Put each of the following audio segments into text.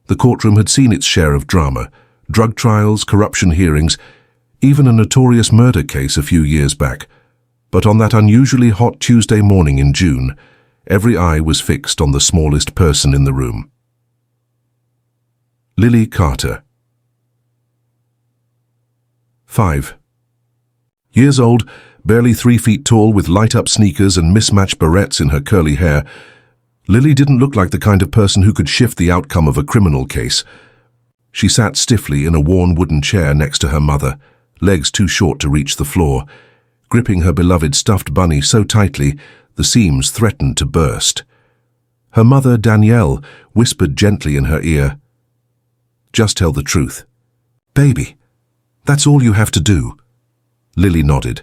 The courtroom had seen its share of drama, drug trials, corruption hearings, even a notorious murder case a few years back. But on that unusually hot Tuesday morning in June, every eye was fixed on the smallest person in the room. Lily Carter. 5. Years old, barely 3 feet tall with light-up sneakers and mismatched barrettes in her curly hair, Lily didn't look like the kind of person who could shift the outcome of a criminal case. She sat stiffly in a worn wooden chair next to her mother, legs too short to reach the floor, gripping her beloved stuffed bunny so tightly the seams threatened to burst. Her mother, Danielle, whispered gently in her ear, "Just tell the truth. Baby, that's all you have to do." Lily nodded,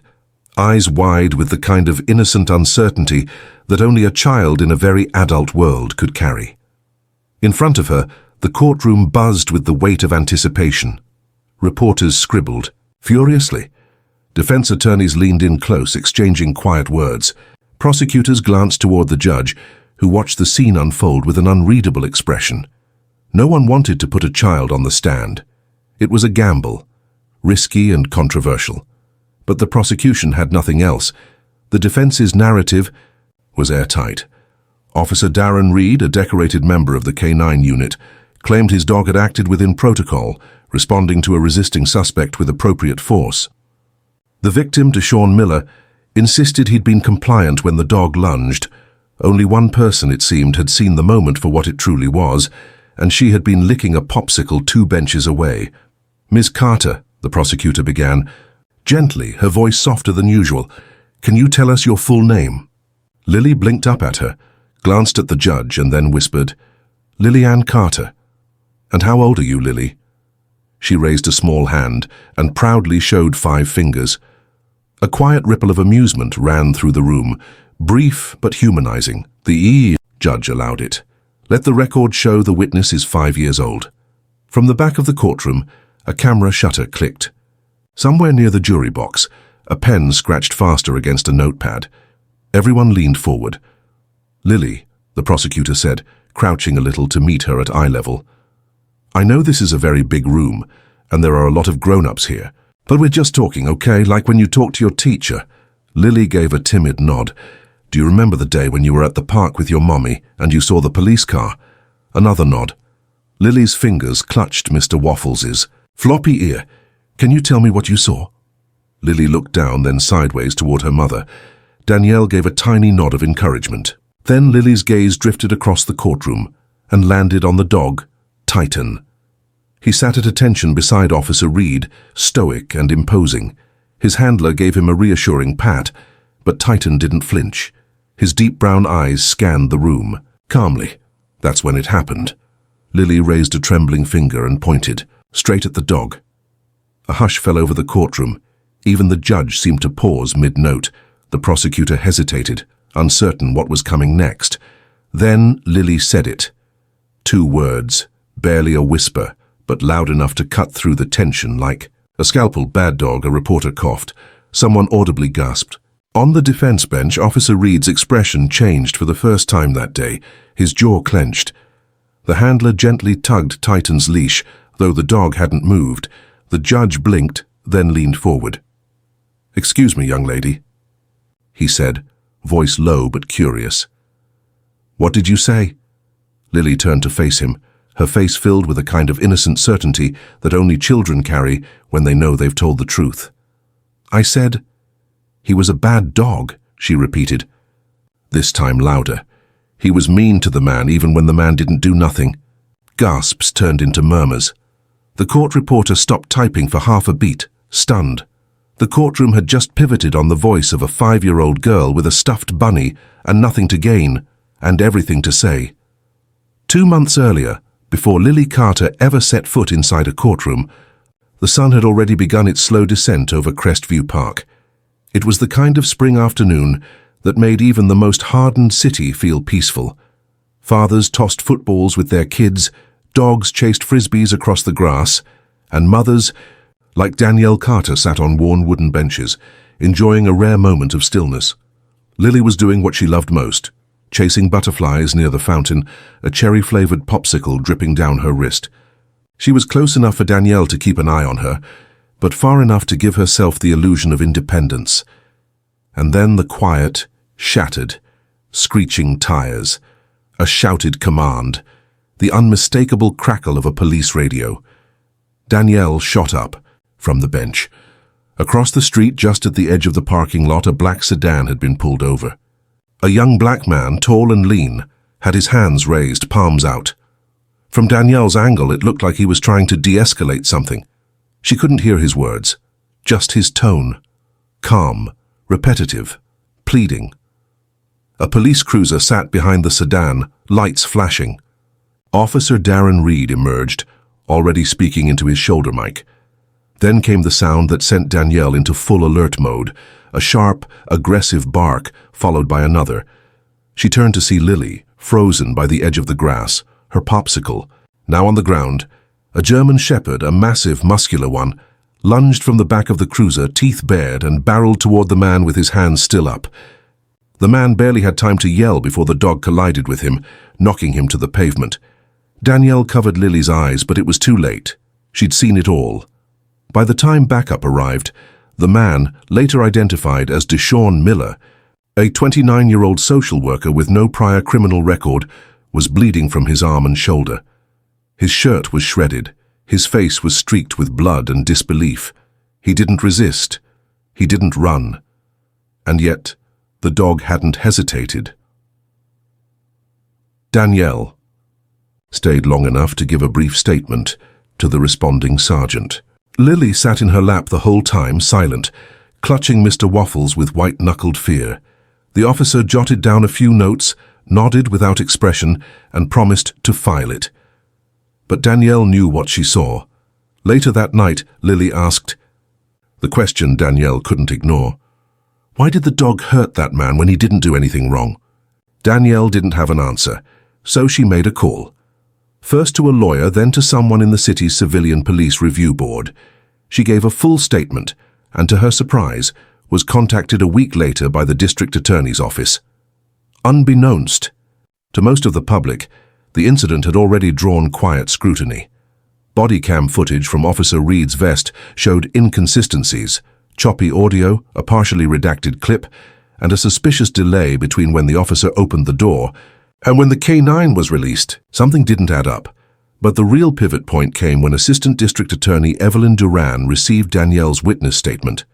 eyes wide with the kind of innocent uncertainty that only a child in a very adult world could carry. In front of her, the courtroom buzzed with the weight of anticipation. Reporters scribbled furiously. Defense attorneys leaned in close, exchanging quiet words. Prosecutors glanced toward the judge, who watched the scene unfold with an unreadable expression. No one wanted to put a child on the stand. It was a gamble, risky and controversial. But the prosecution had nothing else. The defense's narrative was airtight. Officer Darren Reed, a decorated member of the K9 unit, claimed his dog had acted within protocol, responding to a resisting suspect with appropriate force. The victim, Deshaun Miller, insisted he'd been compliant when the dog lunged. Only one person, it seemed, had seen the moment for what it truly was, and she had been licking a popsicle 2 benches away. "Ms. Carter," the prosecutor began, gently, her voice softer than usual, "can you tell us your full name?" Lily blinked up at her, glanced at the judge, and then whispered, "Lily Ann Carter." "And how old are you, Lily?" She raised a small hand and proudly showed 5 fingers. A quiet ripple of amusement ran through the room, brief but humanizing. The judge allowed it. "Let the record show the witness is 5 years old." From the back of the courtroom, a camera shutter clicked. Somewhere near the jury box, a pen scratched faster against a notepad. Everyone leaned forward. "Lily," the prosecutor said, crouching a little to meet her at eye level, "I know this is a very big room, and there are a lot of grown-ups here, but we're just talking, okay, like when you talk to your teacher." Lily gave a timid nod. "Do you remember the day when you were at the park with your mommy and you saw the police car?" Another nod. Lily's fingers clutched Mr. Waffles's. "Floppy ear, can you tell me what you saw?" Lily looked down, then sideways toward her mother. Danielle gave a tiny nod of encouragement. Then Lily's gaze drifted across the courtroom and landed on the dog, Titan. He sat at attention beside Officer Reed, stoic and imposing. His handler gave him a reassuring pat, but Titan didn't flinch. His deep brown eyes scanned the room, calmly. That's when it happened. Lily raised a trembling finger and pointed, straight at the dog. A hush fell over the courtroom. Even the judge seemed to pause mid-note. The prosecutor hesitated, uncertain what was coming next. Then Lily said it. 2 words, barely a whisper, but loud enough to cut through the tension like a scalpel. "Bad dog," a reporter coughed. Someone audibly gasped. On the defense bench, Officer Reed's expression changed for the first time that day. His jaw clenched. The handler gently tugged Titan's leash, though the dog hadn't moved. The judge blinked, then leaned forward. "Excuse me, young lady," he said, voice low but curious. "What did you say?" Lily turned to face him, her face filled with a kind of innocent certainty that only children carry when they know they've told the truth. "I said, he was a bad dog," she repeated, this time louder. "He was mean to the man even when the man didn't do nothing." Gasps turned into murmurs. The court reporter stopped typing for half a beat, stunned. The courtroom had just pivoted on the voice of a 5-year-old girl with a stuffed bunny and nothing to gain, and everything to say. 2 months earlier, before Lily Carter ever set foot inside a courtroom, the sun had already begun its slow descent over Crestview Park. It was the kind of spring afternoon that made even the most hardened city feel peaceful. Fathers tossed footballs with their kids, dogs chased frisbees across the grass, and mothers, like Danielle Carter, sat on worn wooden benches, enjoying a rare moment of stillness. Lily was doing what she loved most, chasing butterflies near the fountain, a cherry-flavored popsicle dripping down her wrist. She was close enough for Danielle to keep an eye on her, but far enough to give herself the illusion of independence. And then the quiet, shattered, screeching tires, a shouted command, the unmistakable crackle of a police radio. Danielle shot up from the bench. Across the street, just at the edge of the parking lot, a black sedan had been pulled over. A young black man, tall and lean, had his hands raised, palms out. From Danielle's angle, it looked like he was trying to de-escalate something. She couldn't hear his words, just his tone. Calm, repetitive, pleading. A police cruiser sat behind the sedan, lights flashing. Officer Darren Reed emerged, already speaking into his shoulder mic. Then came the sound that sent Danielle into full alert mode, a sharp, aggressive bark, followed by another. She turned to see Lily, frozen by the edge of the grass, her popsicle, now on the ground. A German shepherd, a massive, muscular one, lunged from the back of the cruiser, teeth bared, and barreled toward the man with his hands still up. The man barely had time to yell before the dog collided with him, knocking him to the pavement. Danielle covered Lily's eyes, but it was too late. She'd seen it all. By the time backup arrived, the man, later identified as Deshaun Miller, a 29-year-old social worker with no prior criminal record, was bleeding from his arm and shoulder. His shirt was shredded. His face was streaked with blood and disbelief. He didn't resist. He didn't run. And yet, the dog hadn't hesitated. Danielle stayed long enough to give a brief statement to the responding sergeant. Lily sat in her lap the whole time, silent, clutching Mr. Waffles with white-knuckled fear. The officer jotted down a few notes, nodded without expression, and promised to file it. But Danielle knew what she saw. Later that night, Lily asked, the question Danielle couldn't ignore, why did the dog hurt that man when he didn't do anything wrong? Danielle didn't have an answer, so she made a call. First to a lawyer, then to someone in the city's civilian police review board. She gave a full statement, and to her surprise, was contacted a week later by the district attorney's office. Unbeknownst to most of the public, the incident had already drawn quiet scrutiny. Body cam footage from Officer Reed's vest showed inconsistencies, choppy audio, a partially redacted clip, and a suspicious delay between when the officer opened the door and when the K9 was released. Something didn't add up. But the real pivot point came when Assistant District Attorney Evelyn Duran received Danielle's witness statement.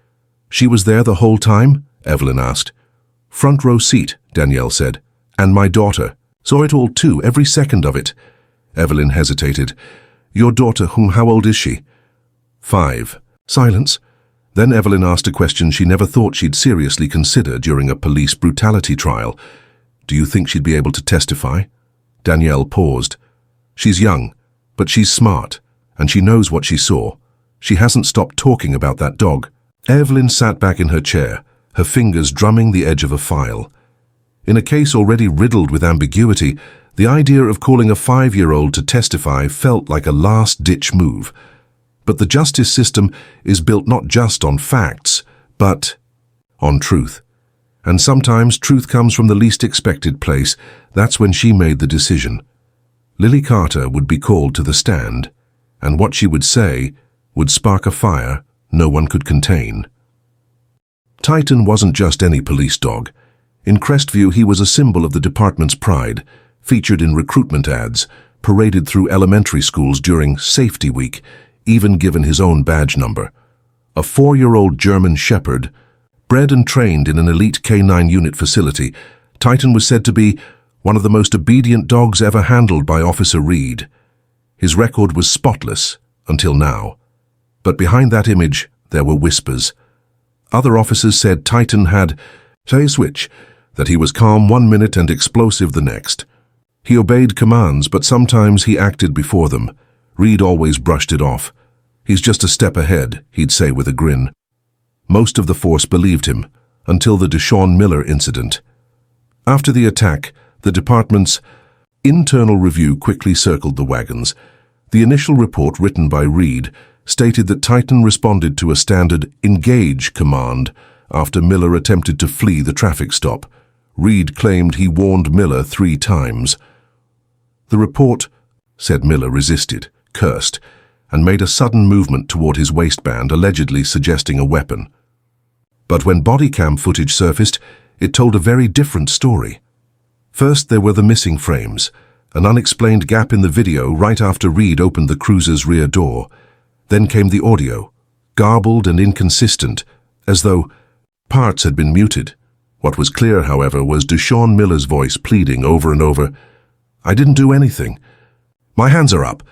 She was there the whole time? Evelyn asked. Front row seat, Danielle said. And my daughter. Saw it all too, every second of it. Evelyn hesitated. Your daughter, how old is she? 5. Silence. Then Evelyn asked a question she never thought she'd seriously consider during a police brutality trial. Do you think she'd be able to testify? Danielle paused. She's young, but she's smart, and she knows what she saw. She hasn't stopped talking about that dog. Evelyn sat back in her chair, her fingers drumming the edge of a file. In a case already riddled with ambiguity, the idea of calling a 5-year-old to testify felt like a last-ditch move. But the justice system is built not just on facts, but on truth. And sometimes truth comes from the least expected place. That's when she made the decision. Lily Carter would be called to the stand, and what she would say would spark a fire no one could contain. Titan wasn't just any police dog. In Crestview, he was a symbol of the department's pride, featured in recruitment ads, paraded through elementary schools during Safety Week, even given his own badge number. A 4-year-old German shepherd, bred and trained in an elite K9 unit facility, Titan was said to be one of the most obedient dogs ever handled by Officer Reed. His record was spotless until now. But behind that image, there were whispers. Other officers said Titan had, say a switch, that he was calm one minute and explosive the next. He obeyed commands, but sometimes he acted before them. Reed always brushed it off. He's just a step ahead, he'd say with a grin. Most of the force believed him, until the Deshaun Miller incident. After the attack, the department's internal review quickly circled the wagons. The initial report, written by Reed, stated that Titan responded to a standard engage command after Miller attempted to flee the traffic stop. Reed claimed he warned Miller 3 times. The report, said Miller resisted, cursed, and made a sudden movement toward his waistband, allegedly suggesting a weapon. But when body cam footage surfaced, it told a very different story. First, there were the missing frames, an unexplained gap in the video right after Reed opened the cruiser's rear door. Then came the audio, garbled and inconsistent, as though parts had been muted. What was clear, however, was Deshaun Miller's voice pleading over and over, "I didn't do anything. My hands are up."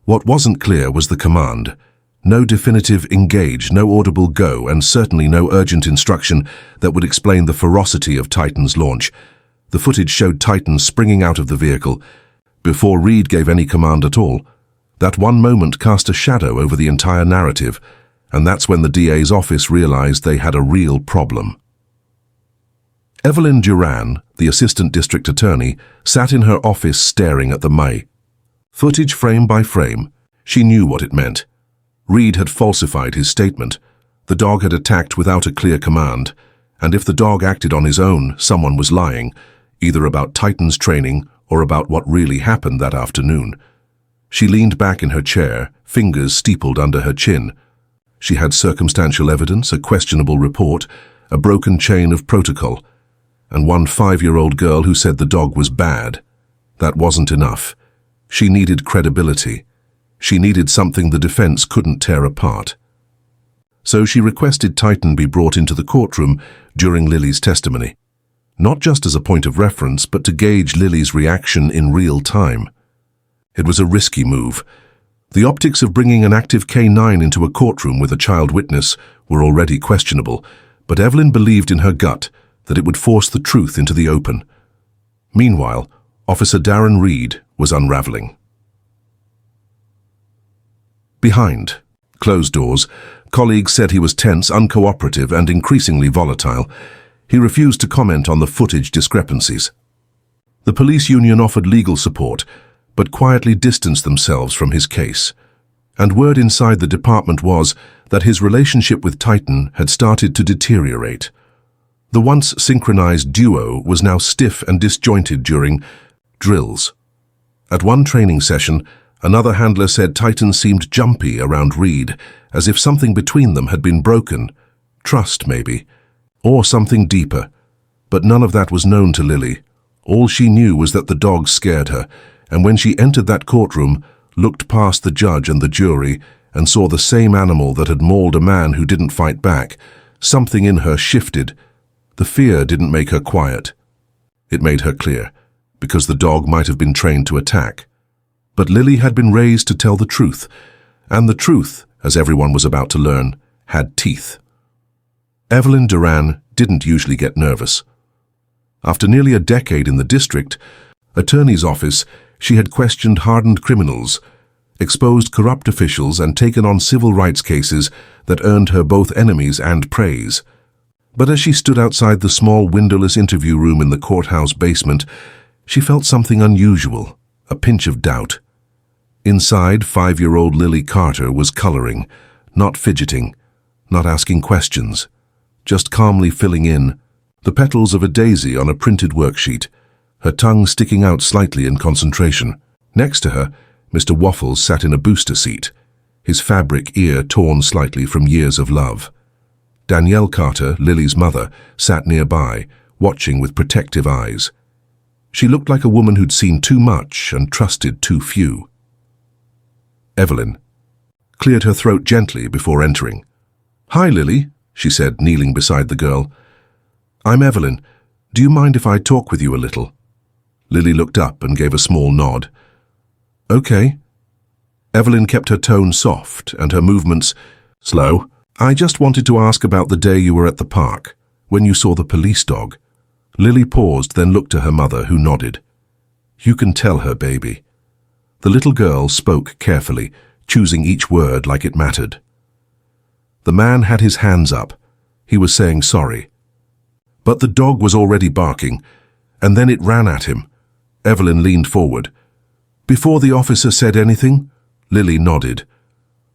What wasn't clear was the command. No definitive engage, no audible go, and certainly no urgent instruction that would explain the ferocity of Titan's launch. The footage showed Titan springing out of the vehicle before Reed gave any command at all. That one moment cast a shadow over the entire narrative, and that's when the DA's office realized they had a real problem. Evelyn Duran, the assistant district attorney, sat in her office staring at the May. Footage frame by frame, she knew what it meant. Reed had falsified his statement. The dog had attacked without a clear command, and if the dog acted on his own, someone was lying, either about Titan's training or about what really happened that afternoon. She leaned back in her chair, fingers steepled under her chin. She had circumstantial evidence, a questionable report, a broken chain of protocol, and one 5-year-old girl who said the dog was bad. That wasn't enough. She needed credibility. She needed something the defense couldn't tear apart. So she requested Titan be brought into the courtroom during Lily's testimony, not just as a point of reference, but to gauge Lily's reaction in real time. It was a risky move. The optics of bringing an active K9 into a courtroom with a child witness were already questionable, but Evelyn believed in her gut that it would force the truth into the open. Meanwhile, Officer Darren Reed was unraveling. Behind closed doors, colleagues said he was tense, uncooperative, and increasingly volatile. He refused to comment on the footage discrepancies. The police union offered legal support, but quietly distanced themselves from his case. And word inside the department was that his relationship with Titan had started to deteriorate. The once synchronized duo was now stiff and disjointed during drills. At one training session, another handler said Titan seemed jumpy around Reed, as if something between them had been broken. Trust, maybe, or something deeper. But none of that was known to Lily. All she knew was that the dog scared her, and when she entered that courtroom, looked past the judge and the jury, and saw the same animal that had mauled a man who didn't fight back, something in her shifted. The fear didn't make her quiet. It made her clear, because the dog might have been trained to attack. But Lily had been raised to tell the truth, and the truth, as everyone was about to learn, had teeth. Evelyn Duran didn't usually get nervous. After nearly a decade in the district attorney's office, she had questioned hardened criminals, exposed corrupt officials, and taken on civil rights cases that earned her both enemies and praise. But as she stood outside the small windowless interview room in the courthouse basement, she felt something unusual, a pinch of doubt. Inside, 5-year-old Lily Carter was coloring, not fidgeting, not asking questions, just calmly filling in the petals of a daisy on a printed worksheet, her tongue sticking out slightly in concentration. Next to her, Mr. Waffles sat in a booster seat, his fabric ear torn slightly from years of love. Danielle Carter, Lily's mother, sat nearby, watching with protective eyes. She looked like a woman who'd seen too much and trusted too few. Evelyn cleared her throat gently before entering. "Hi, Lily," she said, kneeling beside the girl. "I'm Evelyn. Do you mind if I talk with you a little?" Lily looked up and gave a small nod. "Okay." Evelyn kept her tone soft and her movements slow. "I just wanted to ask about the day you were at the park, when you saw the police dog." Lily paused, then looked to her mother, who nodded. "You can tell her, baby." The little girl spoke carefully, choosing each word like it mattered. The man had his hands up. He was saying sorry. But the dog was already barking, and then it ran at him. Evelyn leaned forward. "Before the officer said anything?" Lily nodded.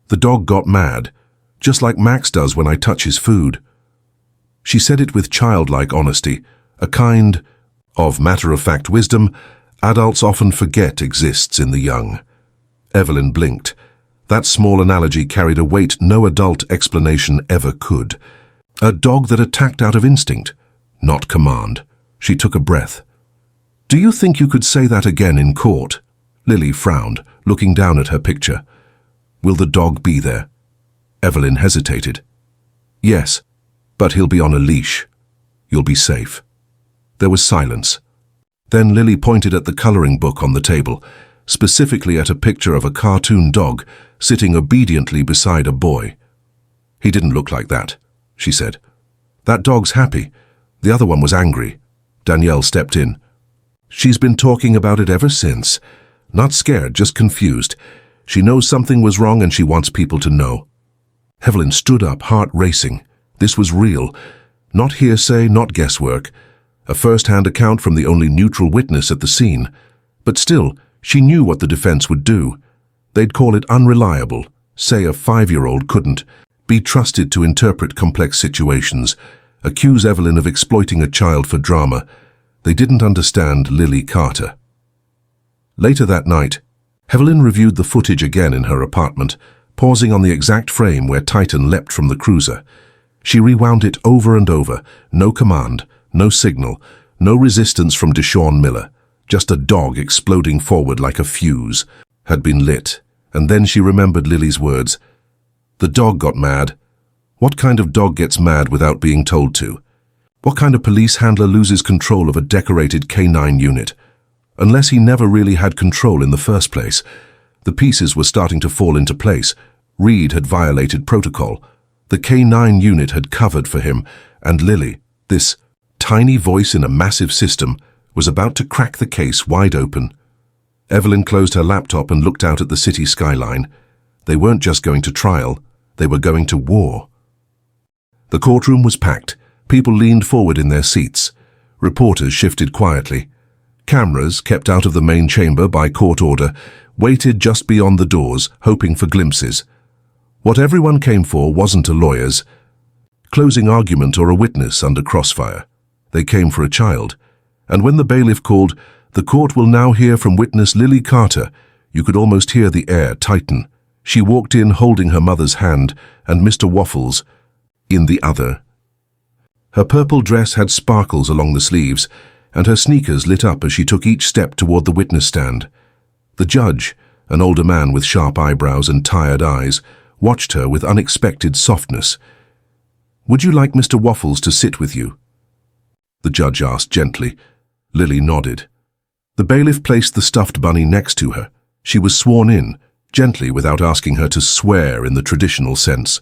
"The dog got mad, just like Max does when I touch his food." She said it with childlike honesty, a kind, of matter-of-fact wisdom adults often forget exists in the young. Evelyn blinked. That small analogy carried a weight no adult explanation ever could. A dog that attacked out of instinct, not command. She took a breath. "Do you think you could say that again in court?" Lily frowned, looking down at her picture. "Will the dog be there?" Evelyn hesitated. "Yes, but he'll be on a leash. You'll be safe." There was silence. Then Lily pointed at the coloring book on the table, specifically at a picture of a cartoon dog sitting obediently beside a boy. "He didn't look like that," she said. "That dog's happy. The other one was angry." Danielle stepped in. "She's been talking about it ever since. Not scared, just confused. She knows something was wrong and she wants people to know." Evelyn stood up, heart racing. This was real. Not hearsay, not guesswork. A first-hand account from the only neutral witness at the scene. But still, she knew what the defense would do. They'd call it unreliable, say a 5-year-old couldn't, be trusted to interpret complex situations, accuse Evelyn of exploiting a child for drama. They didn't understand Lily Carter. Later that night, Evelyn reviewed the footage again in her apartment, pausing on the exact frame where Titan leapt from the cruiser. She rewound it over and over. No command, no signal, no resistance from Deshaun Miller. Just a dog exploding forward like a fuse had been lit. And then she remembered Lily's words. The dog got mad. What kind of dog gets mad without being told to? What kind of police handler loses control of a decorated K9 unit? Unless he never really had control in the first place. The pieces were starting to fall into place. Reed had violated protocol. The K9 unit had covered for him, and Lily, this tiny voice in a massive system, was about to crack the case wide open. Evelyn closed her laptop and looked out at the city skyline. They weren't just going to trial, they were going to war. The courtroom was packed. People leaned forward in their seats. Reporters shifted quietly. Cameras, kept out of the main chamber by court order, waited just beyond the doors, hoping for glimpses. What everyone came for wasn't a lawyer's closing argument or a witness under crossfire. They came for a child. And when the bailiff called, "The court will now hear from witness Lily Carter," you could almost hear the air tighten. She walked in holding her mother's hand and Mr. Waffles in the other. Her purple dress had sparkles along the sleeves, and her sneakers lit up as she took each step toward the witness stand. The judge, an older man with sharp eyebrows and tired eyes, watched her with unexpected softness. "Would you like Mr. Waffles to sit with you?" the judge asked gently. Lily nodded. The bailiff placed the stuffed bunny next to her. She was sworn in, gently without asking her to swear in the traditional sense.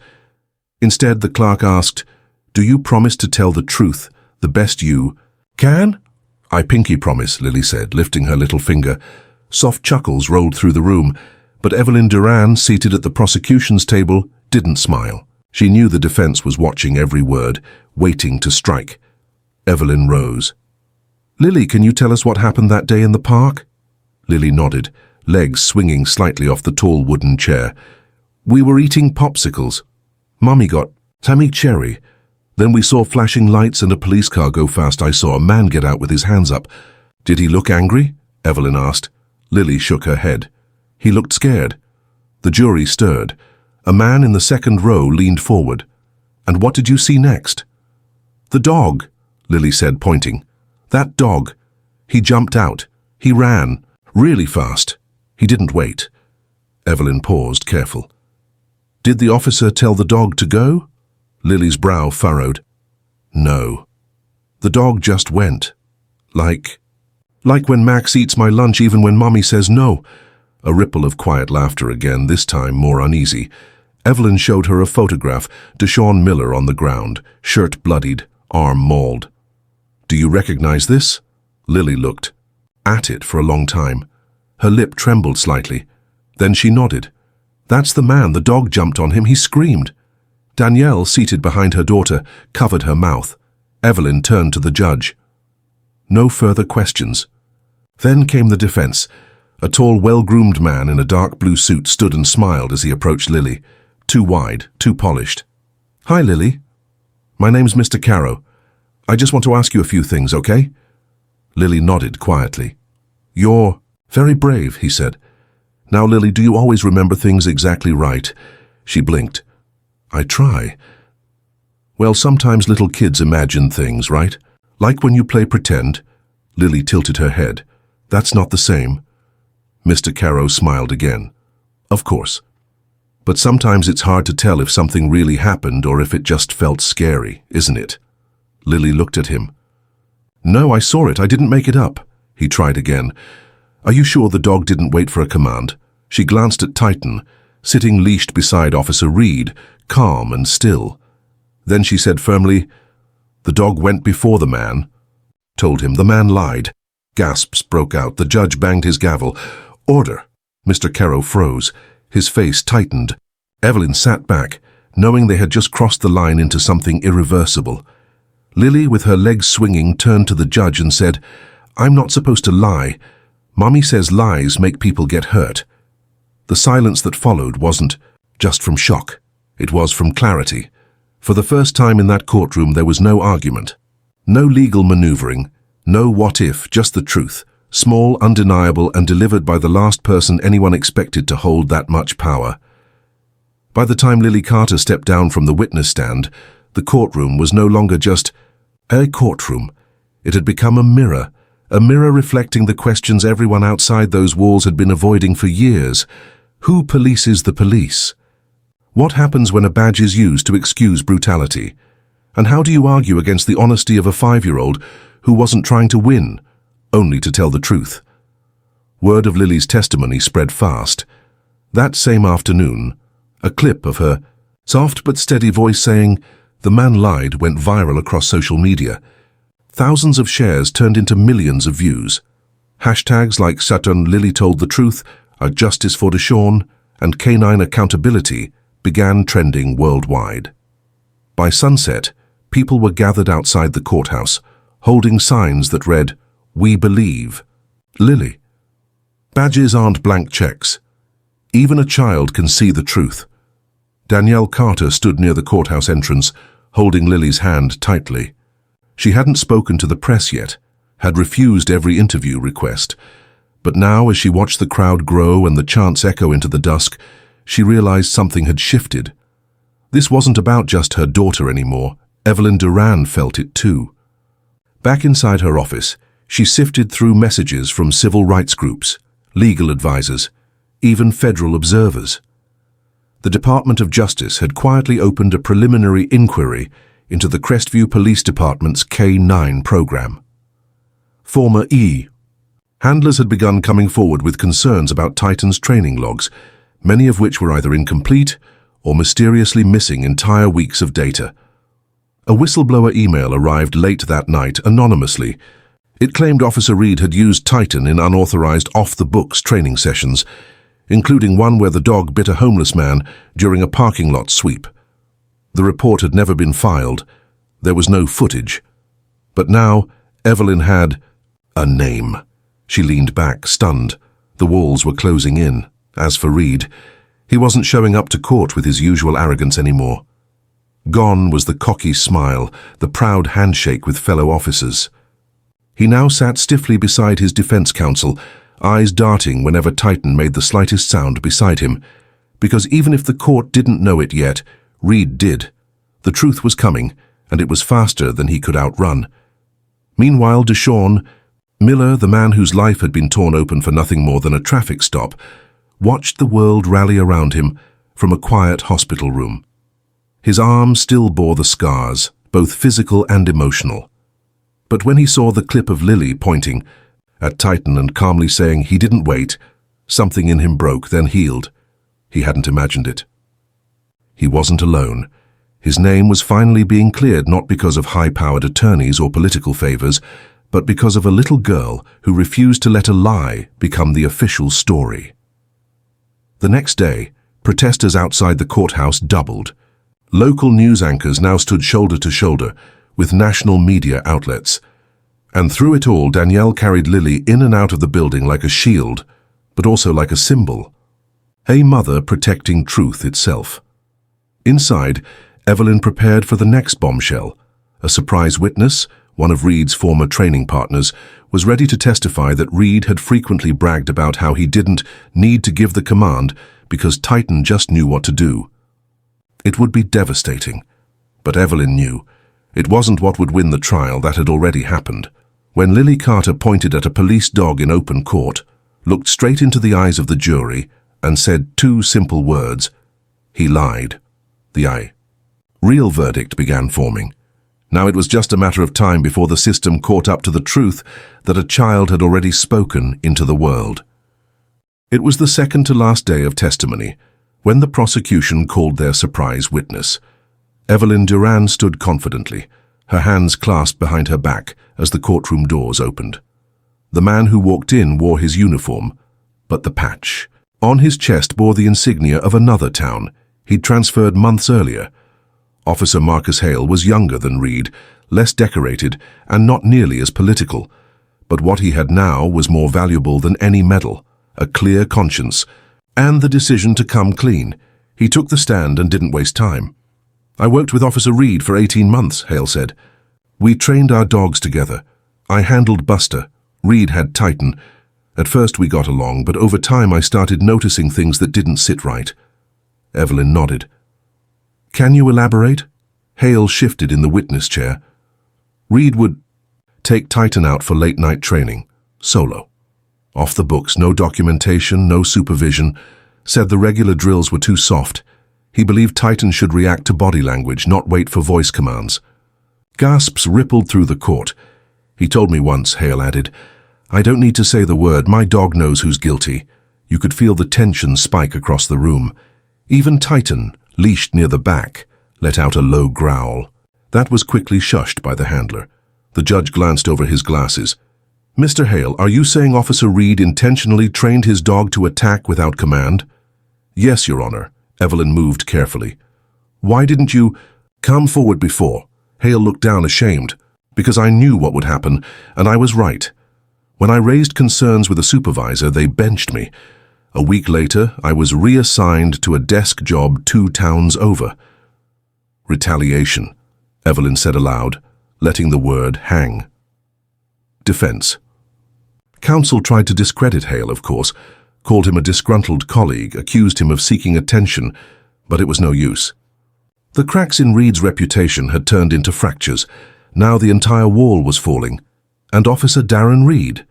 Instead, the clerk asked, "Do you promise to tell the truth, the best you can?" "I pinky promise," Lily said, lifting her little finger. Soft chuckles rolled through the room, but Evelyn Duran, seated at the prosecution's table, didn't smile. She knew the defense was watching every word, waiting to strike. Evelyn rose. "Lily, can you tell us what happened that day in the park?" Lily nodded, legs swinging slightly off the tall wooden chair. "We were eating popsicles. Mummy got Tammy Cherry. Then we saw flashing lights and a police car go past. I saw a man get out with his hands up." "Did he look angry?" Evelyn asked. Lily shook her head. "He looked scared." The jury stirred. A man in the second row leaned forward. "And what did you see next?" "The dog," Lily said, pointing. "That dog. He jumped out. He ran. Really fast. He didn't wait." Evelyn paused, careful. "Did the officer tell the dog to go?" Lily's brow furrowed. "No. The dog just went. Like when Max eats my lunch even when Mommy says no." A ripple of quiet laughter again, this time more uneasy. Evelyn showed her a photograph, Deshaun Miller on the ground, shirt bloodied, arm mauled. "Do you recognize this?" Lily looked at it for a long time. Her lip trembled slightly. Then she nodded. "That's the man. The dog jumped on him. He screamed." Danielle, seated behind her daughter, covered her mouth. Evelyn turned to the judge. No further questions. Then came the defense. A tall, well-groomed man in a dark blue suit stood and smiled as he approached Lily. Too wide, too polished. "Hi, Lily. My name's Mr. Caro. I just want to ask you a few things, okay?" Lily nodded quietly. "You're very brave," he said. "Now, Lily, do you always remember things exactly right?" She blinked. "I try." "Well, sometimes little kids imagine things, right? Like when you play pretend?" Lily tilted her head. "That's not the same." Mr. Caro smiled again. "Of course. But sometimes it's hard to tell if something really happened or if it just felt scary, isn't it?" Lily looked at him. "No, I saw it. I didn't make it up." He tried again. "Are you sure the dog didn't wait for a command?" She glanced at Titan, sitting leashed beside Officer Reed, calm and still. Then she said firmly, "The dog went before the man." Told him the man lied. Gasps broke out. The judge banged his gavel. "Order!" Mr. Caro froze. His face tightened. Evelyn sat back, knowing they had just crossed the line into something irreversible. Lily, with her legs swinging, turned to the judge and said, "I'm not supposed to lie. Mommy says lies make people get hurt." The silence that followed wasn't just from shock. It was from clarity. For the first time in that courtroom, there was no argument. No legal maneuvering. No what if, just the truth. Small, undeniable, and delivered by the last person anyone expected to hold that much power. By the time Lily Carter stepped down from the witness stand, the courtroom was no longer just a courtroom. It had become a mirror reflecting the questions everyone outside those walls had been avoiding for years. Who polices the police? What happens when a badge is used to excuse brutality? And how do you argue against the honesty of a 5-year-old who wasn't trying to win, only to tell the truth? Word of Lily's testimony spread fast. That same afternoon, a clip of her soft but steady voice saying, "The man lied," went viral across social media. Thousands of shares turned into millions of views. Hashtags like Saturn Lily told the truth, A Justice for Deshawn, and Canine Accountability began trending worldwide. By sunset, people were gathered outside the courthouse, holding signs that read, "We believe Lily." Badges aren't blank checks. Even a child can see the truth. Danielle Carter stood near the courthouse entrance, holding Lily's hand tightly. She hadn't spoken to the press yet, had refused every interview request. But now, as she watched the crowd grow and the chants echo into the dusk, she realized something had shifted. This wasn't about just her daughter anymore. Evelyn Duran felt it too. Back inside her office, she sifted through messages from civil rights groups, legal advisors, even federal observers. The Department of Justice had quietly opened a preliminary inquiry into the Crestview Police Department's K-9 program. Former E. Handlers had begun coming forward with concerns about Titan's training logs, many of which were either incomplete or mysteriously missing entire weeks of data. A whistleblower email arrived late that night anonymously. It claimed Officer Reed had used Titan in unauthorized off-the-books training sessions, including one where the dog bit a homeless man during a parking lot sweep. The report had never been filed. There was no footage. But now, Evelyn had a name. She leaned back, stunned. The walls were closing in. As for Reed, he wasn't showing up to court with his usual arrogance anymore. Gone was the cocky smile, the proud handshake with fellow officers. He now sat stiffly beside his defense counsel, eyes darting whenever Titan made the slightest sound beside him. Because even if the court didn't know it yet, Reed did. The truth was coming, and it was faster than he could outrun. Meanwhile, Deshawn, Miller, the man whose life had been torn open for nothing more than a traffic stop, watched the world rally around him from a quiet hospital room. His arm still bore the scars, both physical and emotional. But when he saw the clip of Lily pointing at Titan and calmly saying he didn't wait, something in him broke, then healed. He hadn't imagined it. He wasn't alone. His name was finally being cleared not because of high-powered attorneys or political favors, but because of a little girl who refused to let a lie become the official story. The next day, protesters outside the courthouse doubled. Local news anchors now stood shoulder to shoulder with national media outlets. And through it all, Danielle carried Lily in and out of the building like a shield, but also like a symbol. A mother protecting truth itself. Inside, Evelyn prepared for the next bombshell, a surprise witness, one of Reed's former training partners, was ready to testify that Reed had frequently bragged about how he didn't need to give the command because Titan just knew what to do. It would be devastating, but Evelyn knew. It wasn't what would win the trial, that had already happened. When Lily Carter pointed at a police dog in open court, looked straight into the eyes of the jury, and said two simple words, "He lied." The real verdict began forming. Now it was just a matter of time before the system caught up to the truth that a child had already spoken into the world. It was the second to last day of testimony, when the prosecution called their surprise witness. Evelyn Duran stood confidently, her hands clasped behind her back as the courtroom doors opened. The man who walked in wore his uniform, but the patch on his chest bore the insignia of another town he'd transferred months earlier. Officer Marcus Hale was younger than Reed, less decorated, and not nearly as political. But what he had now was more valuable than any medal, a clear conscience, and the decision to come clean. He took the stand and didn't waste time. "I worked with Officer Reed for 18 months, Hale said. "We trained our dogs together. I handled Buster. Reed had Titan. At first we got along, but over time I started noticing things that didn't sit right." Evelyn nodded. "Can you elaborate?" Hale shifted in the witness chair. "Reed would take Titan out for late-night training, solo. Off the books, no documentation, no supervision. Said the regular drills were too soft. He believed Titan should react to body language, not wait for voice commands." Gasps rippled through the court. "He told me once," Hale added, "I don't need to say the word, my dog knows who's guilty." You could feel the tension spike across the room. Even Titan, leashed near the back, let out a low growl. That was quickly shushed by the handler. The judge glanced over his glasses. "Mr. Hale, are you saying Officer Reed intentionally trained his dog to attack without command?" "Yes, Your Honor." Evelyn moved carefully. "Why didn't you come forward before?" Hale looked down ashamed. "Because I knew what would happen, and I was right. When I raised concerns with a supervisor, they benched me. A week later, I was reassigned to a desk job 2 towns over." "Retaliation," Evelyn said aloud, letting the word hang. Defense. Counsel tried to discredit Hale, of course, called him a disgruntled colleague, accused him of seeking attention, but it was no use. The cracks in Reed's reputation had turned into fractures. Now the entire wall was falling. And Officer Darren Reed?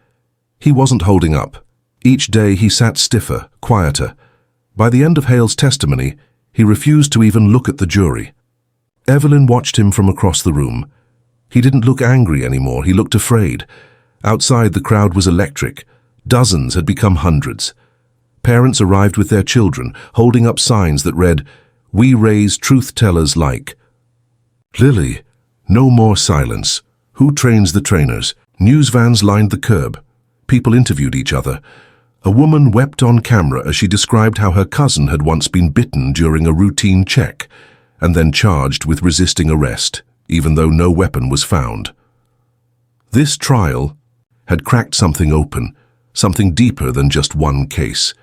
He wasn't holding up. Each day he sat stiffer, quieter. By the end of Hale's testimony, he refused to even look at the jury. Evelyn watched him from across the room. He didn't look angry anymore, he looked afraid. Outside, the crowd was electric. Dozens had become hundreds. Parents arrived with their children, holding up signs that read, "We raise truth-tellers like." "Lily, no more silence. Who trains the trainers?" News vans lined the curb. People interviewed each other. A woman wept on camera as she described how her cousin had once been bitten during a routine check, and then charged with resisting arrest, even though no weapon was found. This trial had cracked something open, something deeper than just one case.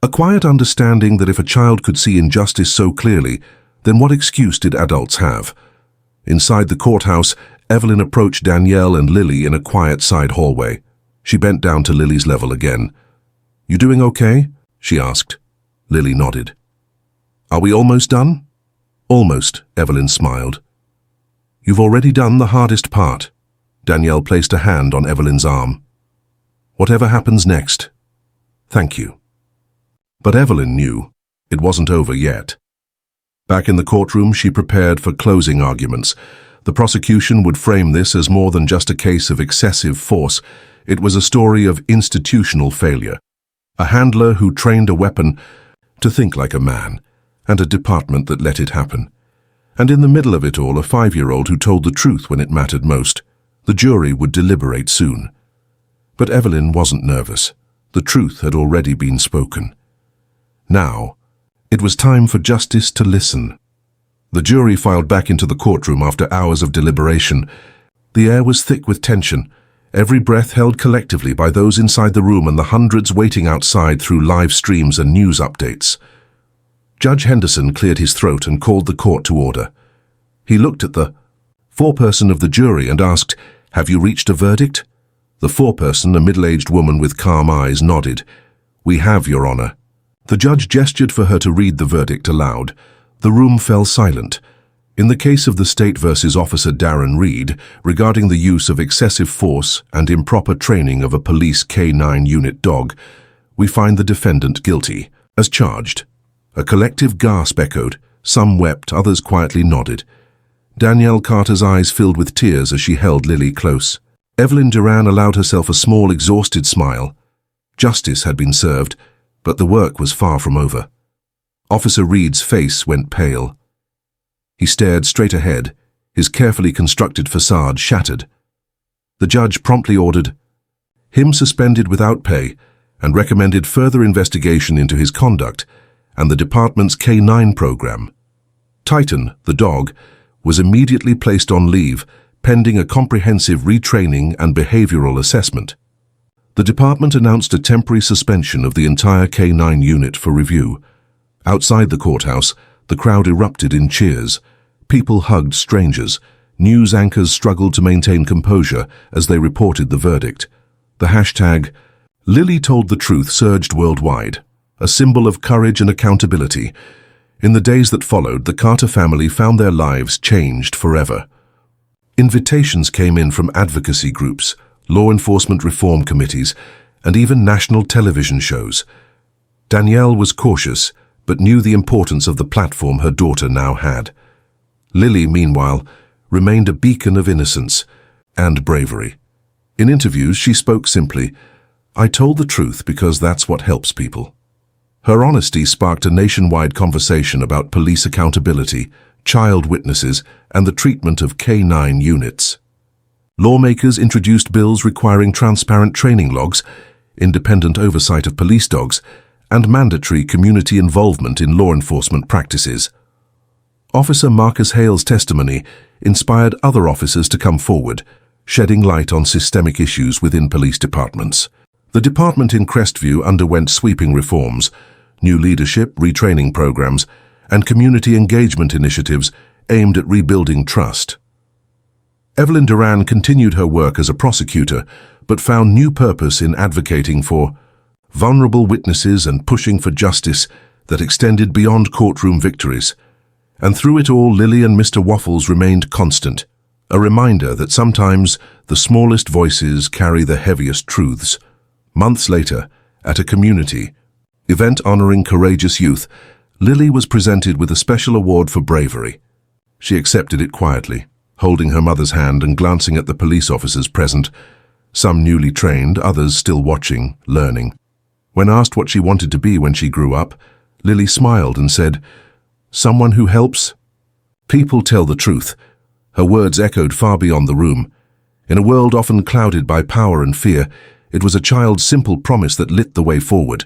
A quiet understanding that if a child could see injustice so clearly, then what excuse did adults have? Inside the courthouse, Evelyn approached Danielle and Lily in a quiet side hallway. She bent down to Lily's level again. "You doing okay?" she asked. Lily nodded. "Are we almost done?" "Almost," Evelyn smiled. "You've already done the hardest part." Danielle placed a hand on Evelyn's arm. "Whatever happens next, thank you." But Evelyn knew it wasn't over yet. Back in the courtroom, she prepared for closing arguments. The prosecution would frame this as more than just a case of excessive force. It was a story of institutional failure. A handler who trained a weapon to think like a man, and a department that let it happen. And in the middle of it all, a 5-year-old who told the truth when it mattered most. The jury would deliberate soon. But Evelyn wasn't nervous. The truth had already been spoken. Now, it was time for justice to listen. The jury filed back into the courtroom after hours of deliberation. The air was thick with tension, every breath held collectively by those inside the room and the hundreds waiting outside through live streams and news updates. Judge Henderson cleared his throat and called the court to order. He looked at the foreperson of the jury and asked, "Have you reached a verdict?" The foreperson, a middle-aged woman with calm eyes, nodded. "We have, Your Honor." The judge gestured for her to read the verdict aloud. The room fell silent. In the case of the State versus Officer Darren Reed, regarding the use of excessive force and improper training of a police K9 unit dog, we find the defendant guilty, as charged. A collective gasp echoed. Some wept, others quietly nodded. Danielle Carter's eyes filled with tears as she held Lily close. Evelyn Duran allowed herself a small, exhausted smile. Justice had been served, but the work was far from over. Officer Reed's face went pale. He stared straight ahead, his carefully constructed facade shattered. The judge promptly ordered him suspended without pay and recommended further investigation into his conduct and the department's K9 program. Titan, the dog, was immediately placed on leave, pending a comprehensive retraining and behavioral assessment. The department announced a temporary suspension of the entire K9 unit for review. Outside the courthouse, the crowd erupted in cheers. People hugged strangers. News anchors struggled to maintain composure as they reported the verdict. The hashtag "Lily Told the Truth" surged worldwide, a symbol of courage and accountability. In the days that followed, the Carter family found their lives changed forever. Invitations came in from advocacy groups, law enforcement reform committees, and even national television shows. Danielle was cautious, but knew the importance of the platform her daughter now had. Lily, meanwhile, remained a beacon of innocence and bravery. In interviews, she spoke simply, "I told the truth because that's what helps people." Her honesty sparked a nationwide conversation about police accountability, child witnesses, and the treatment of K9 units. Lawmakers introduced bills requiring transparent training logs, independent oversight of police dogs, and mandatory community involvement in law enforcement practices. Officer Marcus Hale's testimony inspired other officers to come forward, shedding light on systemic issues within police departments. The department in Crestview underwent sweeping reforms, new leadership, retraining programs, and community engagement initiatives aimed at rebuilding trust. Evelyn Duran continued her work as a prosecutor, but found new purpose in advocating for vulnerable witnesses and pushing for justice that extended beyond courtroom victories. And through it all, Lily and Mr. Waffles remained constant, a reminder that sometimes the smallest voices carry the heaviest truths. Months later, at a community event honoring courageous youth, Lily was presented with a special award for bravery. She accepted it quietly, holding her mother's hand and glancing at the police officers present, some newly trained, others still watching, learning. When asked what she wanted to be when she grew up, Lily smiled and said, "Someone who helps people tell the truth." Her words echoed far beyond the room. In a world often clouded by power and fear, it was a child's simple promise that lit the way forward.